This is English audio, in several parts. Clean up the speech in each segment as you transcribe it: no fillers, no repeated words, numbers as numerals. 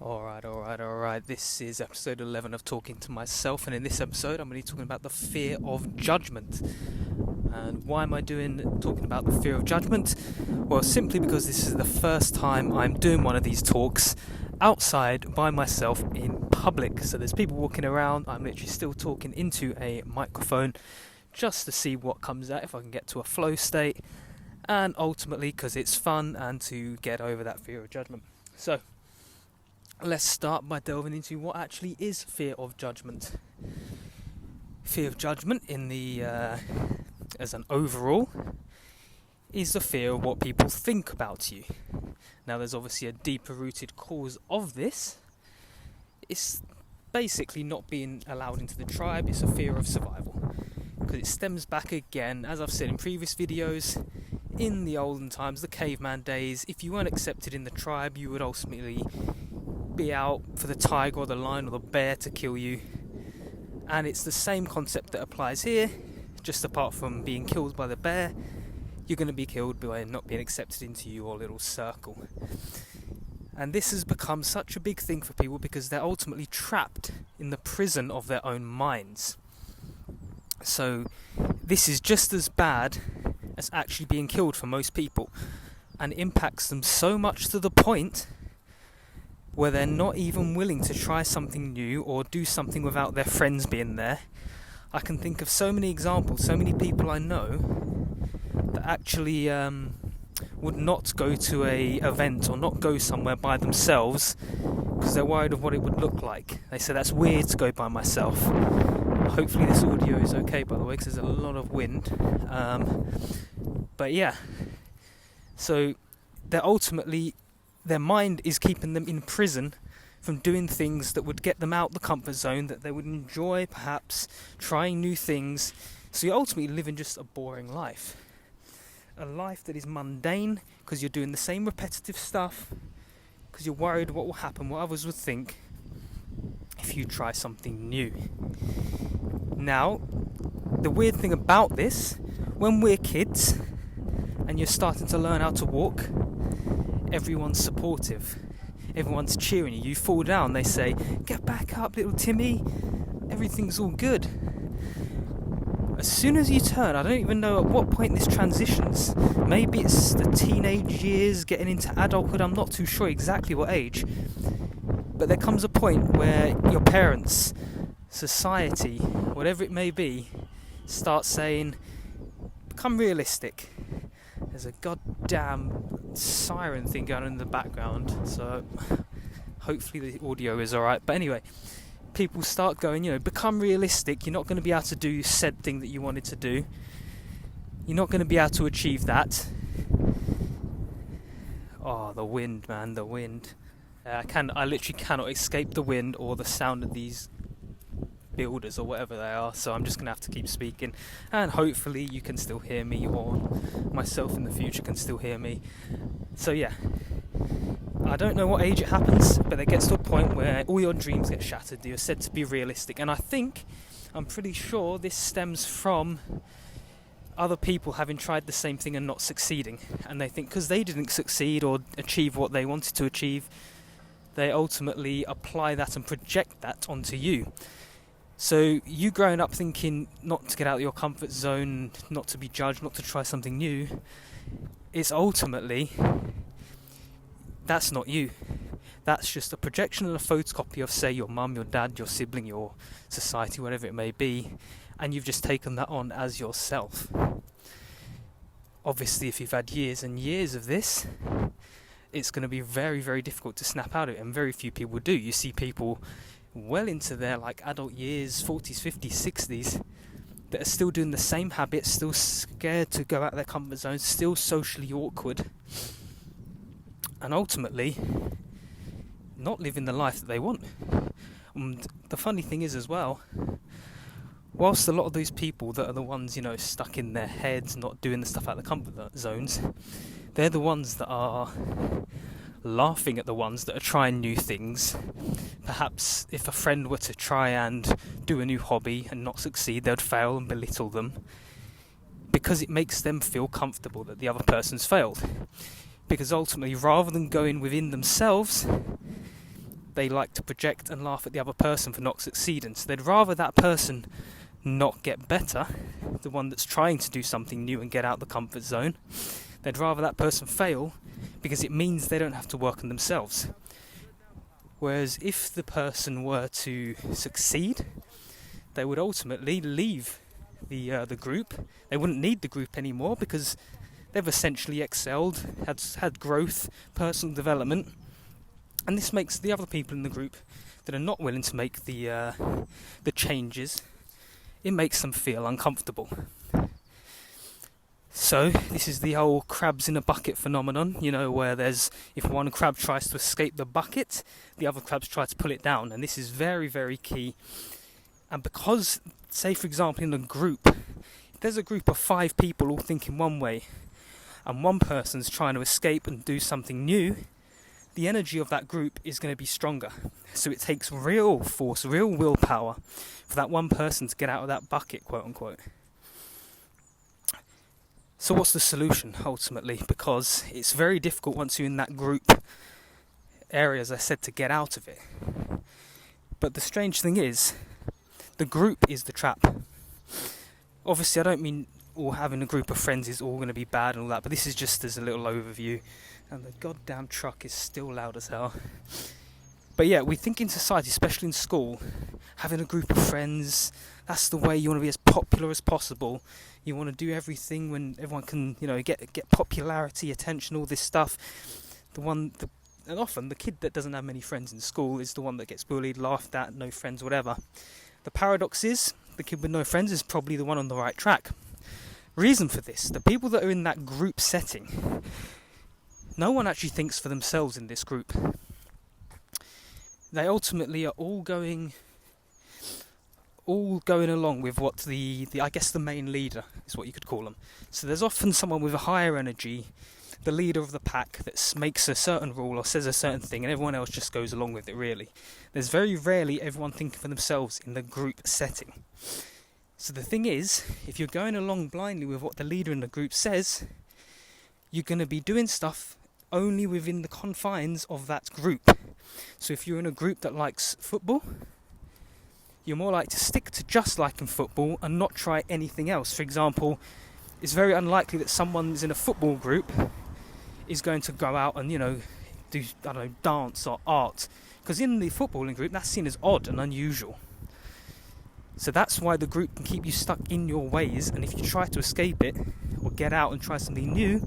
Alright. This is episode 11 of Talking to Myself, and in this episode I'm going to be talking about the fear of judgment. And why am I talking about the fear of judgment? Well, simply because this is the first time I'm doing one of these talks outside by myself in public. So there's people walking around, I'm literally still talking into a microphone just to see what comes out, if I can get to a flow state, and ultimately because it's fun and to get over that fear of judgment. So let's start by delving into what actually is fear of judgment. Fear of judgment as an overall is the fear of what people think about you. Now there's obviously a deeper rooted cause of this. It's basically not being allowed into the tribe. It's a fear of survival, because it stems back again, as I've said in previous videos, in the olden times, the caveman days. If you weren't accepted in the tribe, you would ultimately be out for the tiger or the lion or the bear to kill you. And it's the same concept that applies here, just apart from being killed by the bear, you're going to be killed by not being accepted into your little circle. And this has become such a big thing for people because they're ultimately trapped in the prison of their own minds. So this is just as bad as actually being killed for most people, and it impacts them so much to the point where they're not even willing to try something new or do something without their friends being there. I can think of so many examples, so many people I know that actually would not go to a event or not go somewhere by themselves because they're worried of what it would look like. They say that's weird to go by myself. Hopefully this audio is okay, by the way, because there's a lot of wind. But yeah, so their mind is keeping them in prison from doing things that would get them out the comfort zone, that they would enjoy, perhaps trying new things. So you're ultimately living just a boring life. A life that is mundane because you're doing the same repetitive stuff, because you're worried what will happen, what others would think if you try something new. Now, the weird thing about this, when we're kids and you're starting to learn how to walk, everyone's supportive. Everyone's cheering you. You fall down, they say, "Get back up, little Timmy. Everything's all good." As soon as you turn, I don't even know at what point this transitions. Maybe it's the teenage years, getting into adulthood. I'm not too sure exactly what age. But there comes a point where your parents, society, whatever it may be, start saying, become realistic. There's a goddamn siren thing going on in the background, so hopefully the audio is alright. But anyway, people start going, become realistic. You're not going to be able to do said thing that you wanted to do. You're not going to be able to achieve that. Oh, the wind, man, the wind. I literally cannot escape the wind or the sound of these builders or whatever they are, so I'm just going to have to keep speaking, and hopefully you can still hear me, or myself in the future can still hear me. So yeah, I don't know what age it happens, but it gets to a point where all your dreams get shattered. You're said to be realistic, and I'm pretty sure this stems from other people having tried the same thing and not succeeding, and they think because they didn't succeed or achieve what they wanted to achieve, they ultimately apply that and project that onto you. So you growing up thinking not to get out of your comfort zone, not to be judged, not to try something new, it's ultimately, that's not you. That's just a projection and a photocopy of, say, your mum, your dad, your sibling, your society, whatever it may be, and you've just taken that on as yourself. Obviously, if you've had years and years of this, it's going to be very, very difficult to snap out of it, and very few people do. You see people well into their adult years, 40s, 50s, 60s, that are still doing the same habits, still scared to go out of their comfort zone, still socially awkward, and ultimately not living the life that they want. And the funny thing is as well, whilst a lot of those people that are the ones, stuck in their heads, not doing the stuff out of the comfort zones, they're the ones that are laughing at the ones that are trying new things. Perhaps if a friend were to try and do a new hobby and not succeed, they'd fail and belittle them, because it makes them feel comfortable that the other person's failed. Because ultimately, rather than going within themselves, they like to project and laugh at the other person for not succeeding. So they'd rather that person not get better, the one that's trying to do something new and get out of the comfort zone. They'd rather that person fail because it means they don't have to work on themselves. Whereas if the person were to succeed, they would ultimately leave the group. They wouldn't need the group anymore because they've essentially excelled, had growth, personal development, and this makes the other people in the group that are not willing to make the changes, it makes them feel uncomfortable. So this is the whole crabs in a bucket phenomenon, where if one crab tries to escape the bucket, the other crabs try to pull it down, and this is very, very key. And because, say for example in a group, if there's a group of 5 people all thinking one way, and one person's trying to escape and do something new, the energy of that group is going to be stronger. So it takes real force, real willpower for that one person to get out of that bucket, quote unquote. So what's the solution, ultimately? Because it's very difficult once you're in that group area, as I said, to get out of it. But the strange thing is, the group is the trap. Obviously, I don't mean all having a group of friends is all going to be bad and all that, but this is just as a little overview. And the goddamn truck is still loud as hell. But yeah, we think in society, especially in school, having a group of friends, that's the way you want to be as popular as possible. You want to do everything when everyone can, get popularity, attention, all this stuff. And often the kid that doesn't have many friends in school is the one that gets bullied, laughed at, no friends, whatever. The paradox is, the kid with no friends is probably the one on the right track. Reason for this, the people that are in that group setting, no one actually thinks for themselves in this group. They ultimately are all going along with what the main leader is, what you could call them. So there's often someone with a higher energy, the leader of the pack, that makes a certain rule or says a certain thing, and everyone else just goes along with it, really. There's very rarely everyone thinking for themselves in the group setting. So the thing is, if you're going along blindly with what the leader in the group says, you're going to be doing stuff only within the confines of that group. So if you're in a group that likes football, you're more likely to stick to just liking football and not try anything else. For example, it's very unlikely that someone who's in a football group is going to go out and, do, dance or art. Because in the footballing group, that's seen as odd and unusual. So that's why the group can keep you stuck in your ways, and if you try to escape it, or get out and try something new,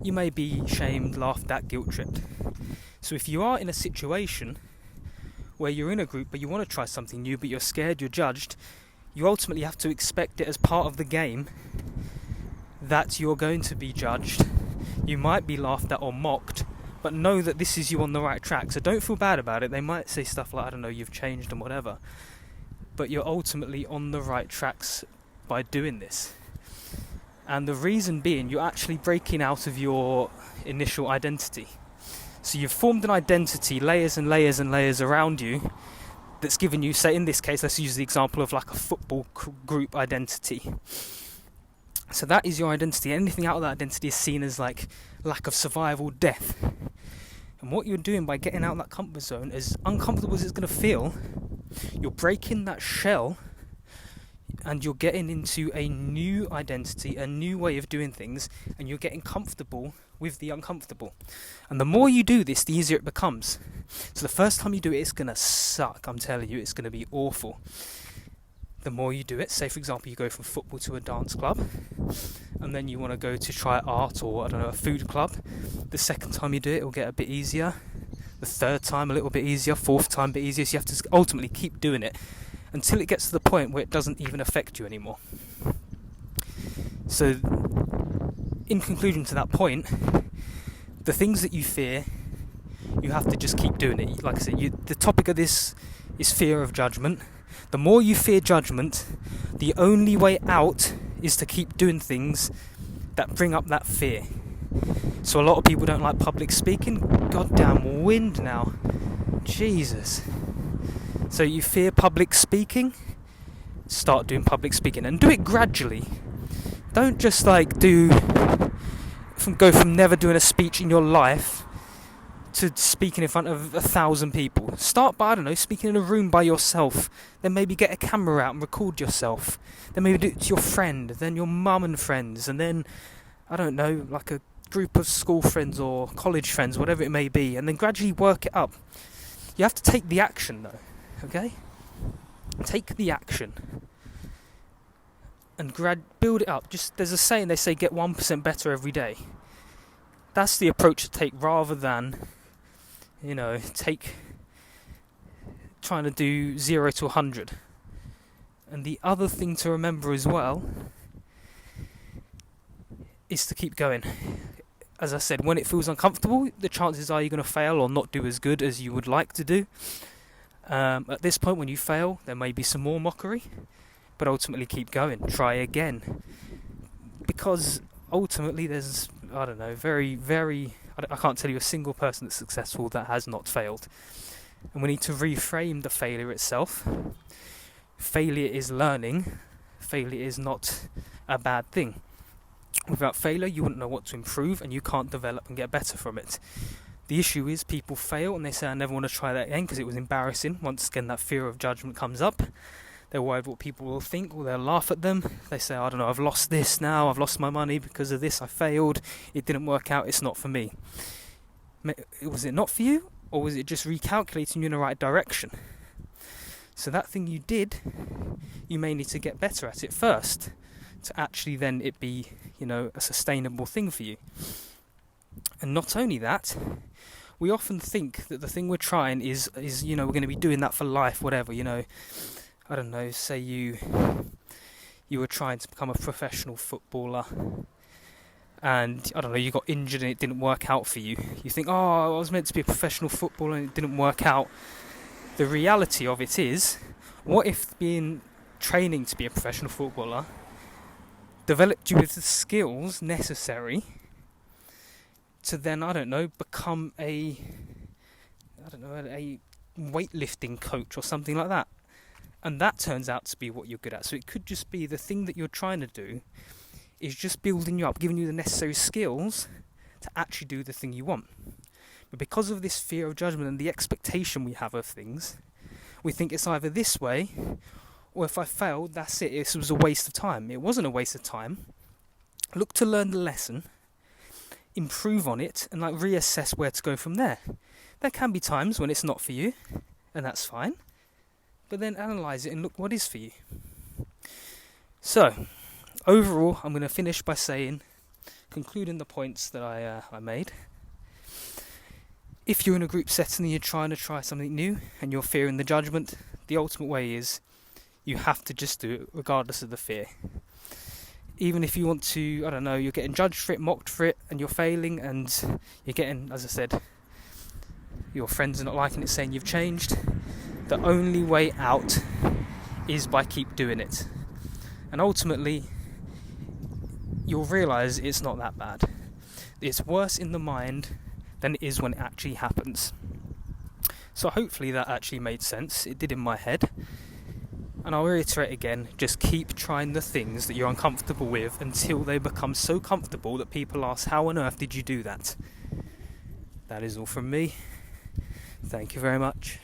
you may be shamed, laughed at, guilt-tripped. So if you are in a situation where you're in a group but you want to try something new but you're scared, you're judged, you ultimately have to expect it as part of the game that you're going to be judged. You might be laughed at or mocked, but know that this is you on the right track. So don't feel bad about it. They might say stuff like, you've changed and whatever, but you're ultimately on the right tracks by doing this. And the reason being, you're actually breaking out of your initial identity. So you've formed an identity, layers and layers and layers around you, that's given you, say in this case, let's use the example of like a football group identity. So that is your identity. Anything out of that identity is seen as like lack of survival, death. And what you're doing by getting out of that comfort zone, as uncomfortable as it's going to feel, you're breaking that shell and you're getting into a new identity, a new way of doing things, and you're getting comfortable with the uncomfortable. And the more you do this, the easier it becomes. So the first time you do it, it's going to suck. I'm telling you, it's going to be awful. The more you do it, say for example you go from football to a dance club, and then you want to go to try art or a food club. The second time you do it, it'll get a bit easier. The third time a little bit easier, fourth time a bit easier. So you have to ultimately keep doing it until it gets to the point where it doesn't even affect you anymore. So in conclusion to that point, the things that you fear, you have to just keep doing it. Like I said, the topic of this is fear of judgment. The more you fear judgment, the only way out is to keep doing things that bring up that fear. So a lot of people don't like public speaking. Goddamn wind now. Jesus. So you fear public speaking? Start doing public speaking, and do it gradually. Don't just go from never doing a speech in your life to speaking in front of 1,000 people. Start by, I don't know, speaking in a room by yourself. Then maybe get a camera out and record yourself. Then maybe do it to your friend, then your mum and friends, and then, I don't know, like a group of school friends or college friends, whatever it may be, and then gradually work it up. You have to take the action though, okay? Take the action and build it up. Just, there's a saying, they say get 1% better every day. That's the approach to take, rather than, trying to do 0 to 100. And the other thing to remember as well is to keep going. As I said, when it feels uncomfortable, the chances are you're going to fail or not do as good as you would like to do. At this point, when you fail, there may be some more mockery, but ultimately keep going. Try again. Because ultimately there's, I don't know, I can't tell you a single person that's successful that has not failed. And we need to reframe the failure itself. Failure is learning. Failure is not a bad thing. Without failure, you wouldn't know what to improve, and you can't develop and get better from it. The issue is people fail and they say, I never want to try that again because it was embarrassing. Once again, that fear of judgment comes up. They're worried what people will think, or they'll laugh at them. They say, I don't know, I've lost this now, I've lost my money because of this, I failed, it didn't work out, it's not for me. Was it not for you, or was it just recalculating you in the right direction? So that thing you did, you may need to get better at it first, to actually then it be, a sustainable thing for you. And not only that, we often think that the thing we're trying is we're going to be doing that for life, whatever, I don't know, say you were trying to become a professional footballer, and, I don't know, you got injured and it didn't work out for you. You think, I was meant to be a professional footballer and it didn't work out. The reality of it is, what if training to be a professional footballer developed you with the skills necessary to then, I don't know, become a weightlifting coach or something like that. And that turns out to be what you're good at. So it could just be the thing that you're trying to do is just building you up, giving you the necessary skills to actually do the thing you want. But because of this fear of judgment and the expectation we have of things, we think it's either this way, or if I failed, that's it, it was a waste of time. It wasn't a waste of time. Look to learn the lesson, improve on it, and reassess where to go from there. There can be times when it's not for you, and that's fine. But then analyse it and look what is for you. So, overall, I'm going to finish by concluding the points that I made. If you're in a group setting and you're trying to try something new and you're fearing the judgment, the ultimate way is you have to just do it regardless of the fear. Even if you want to, I don't know, you're getting judged for it, mocked for it, and you're failing, and you're getting, as I said, your friends are not liking it, saying you've changed, the only way out is by keep doing it. And ultimately, you'll realise it's not that bad. It's worse in the mind than it is when it actually happens. So hopefully that actually made sense. It did in my head. And I'll reiterate again, just keep trying the things that you're uncomfortable with until they become so comfortable that people ask, how on earth did you do that? That is all from me. Thank you very much.